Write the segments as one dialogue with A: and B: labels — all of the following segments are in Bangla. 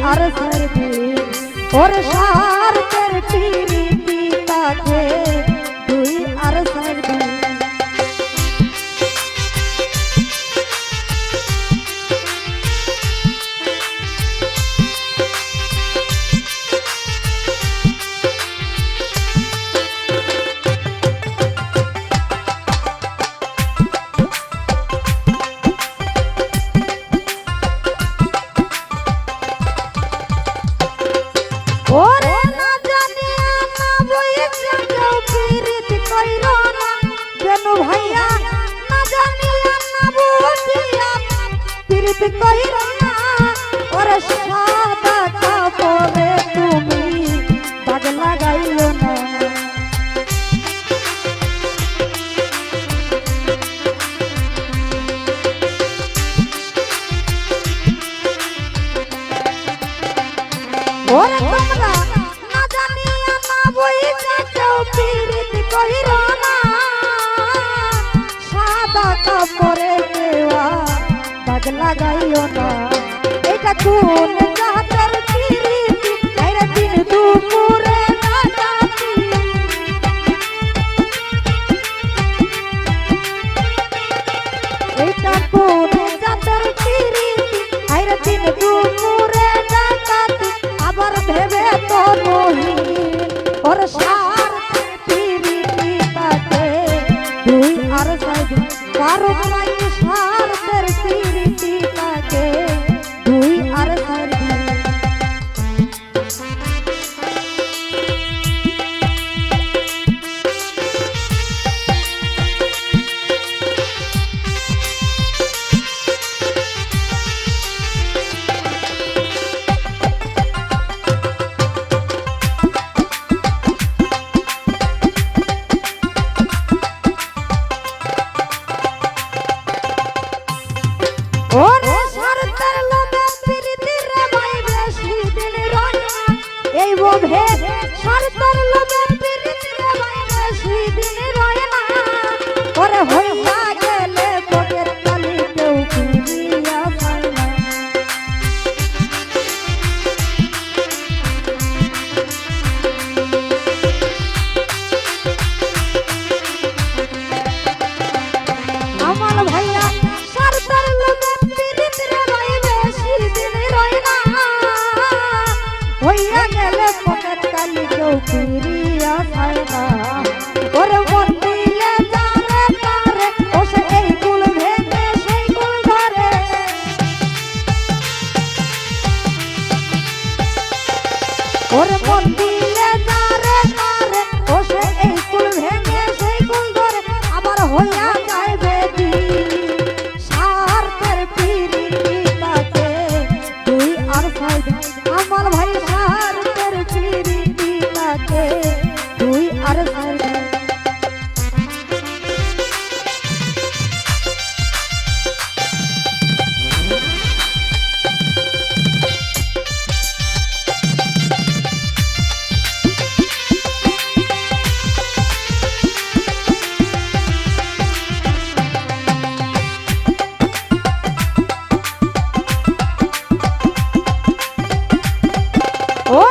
A: আর সারবি ওর স্বার্থের প্রীতি তাকে তুই আর সারবি। ওরে না জানিয়া না বইছে কেউ পীড়িত কইরো না যেন ভাইয়া না জানিয়া না বুঝিয়া পীড়িত কইরো না। ওরে সাদা কাপড়ে তুমি দাগ লাগাইও না। ওরে তোমরা না জানিয়া না বইছে কেউ পীড়িত কইরো না। সাদা কাপড়ে দেওয়া দাগ লাগাইও না। এটা কোন জাতের পীড়িতি আইরে দিন দুপুরে ডাকাতি। এটা কোন জাতের পীড়িতি আইরে দিন দুপুরে ডাকাতি। আবার ভেবে তো নহি ওর স্বার্থের প্রীতি তাকে তুই আর সারবি। কারো নাই স্বার্থের প্রীতি তাকে তুই আর সারবি। ওরে স্বার্থের লোভে প্রীতি রে ভাই বেশি দিন রয় না। এই বোধে স্বার্থের লোভে প্রীতি রে ভাই বেশি দিন রয় না। ওরে হইয়া গেলে পকের কালি কেউ ফিরিয়া পায় না। আমার ভাইয়া স্বার্থের লোভে প্রীতি রে ভাই বেশি দিন রয় না। হইয়া গেলে পকেট কালি কেউ ফিরিয়া পায় না। ওরে মন দিলে যারে তারে ও সে এই কুল ভেঙে সেই কুল ধরে। ওরে মন দিলে যারে তারে ও সে এই কুল ভেঙে সেই কুল ধরে। আবার হইয়া যায় বেদি স্বার্থের প্রীতি তাকে তুই আর সারবি। আমার ভাই স্বার্থের প্রীতি তাকে তুই আর সারবি। ও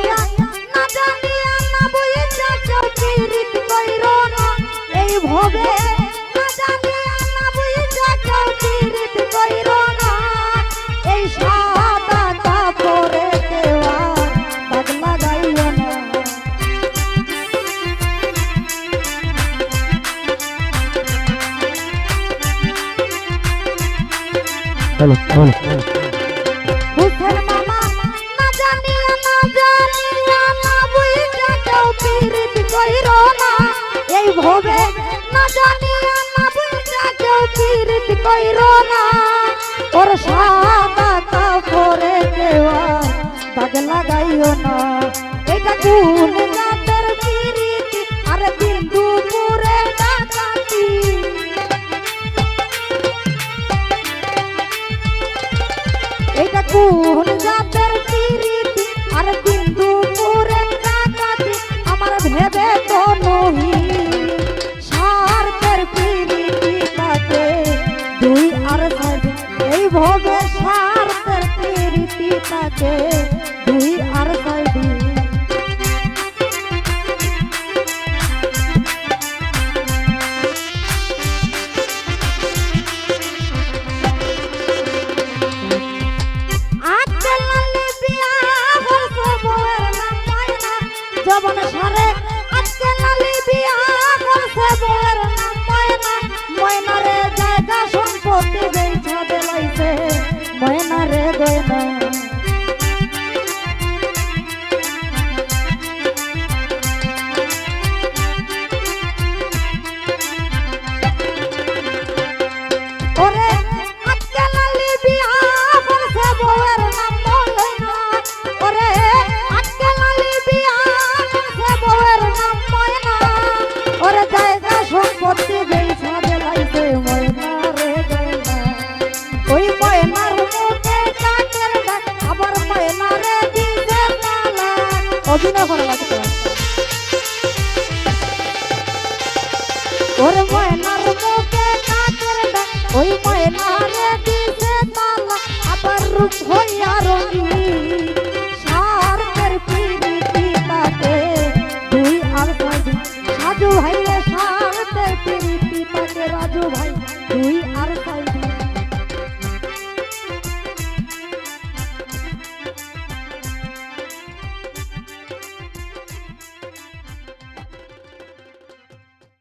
A: ভাইয়া না জানিয়া না বুঝা কেউ পীড়িত কইরো না এই ভবে না জানিয়া না বুঝা কেউ পীড়িত কইরো না এই সাদা কাপড়ে দেওয়া দাগ লাগাইও না
B: হ্যালো
A: হুসেন মামা না জানিয়া না বুঝা কেউ পীড়িত কইরো না এই ভবে না জানিয়া না বুঝা কেউ পীড়িত কইরো না ওর সাদা কাপড়ে দেওয়া দাগ লাগাইও না এটা কোন জাতের পীড়িতি আর দিন দুপুরে ডাকাতি এটা কোন জাতের পীড়িতি আর দিন দুপুরে ডাকাতি আমার ভেবে তো নহি স্বার্থের পীড়িতি তাকে দুই আর সাইডে এই ভবে স্বার্থের পীড়িতি তাকে দুই আর সাইডে জবন সারে আজকে লালি বিয়া করছে বউয়ের নাম ময়না ময়না রে জায়গা সম্পত্তি বেচা দেলাইছে ময়না রে গয়না ওরে আজকে লালি বিয়া করছে বউয়ের নাম ময়না ওরে আজকে লালি বিয়া বউয়ের নাম ময়না ওরে জায়গা সম্পত্তি বেচা দেলাইছে ময়না রে গয়না ওই ময়নার মুখে কাকের ডাক আবার ময়না রে দিছে তালা অভিনয় করা লাগবে ওরে ময়নার মুখে কাকের ডাক ওই ময়না রে দিছে তালা আবার রূপ হইয়া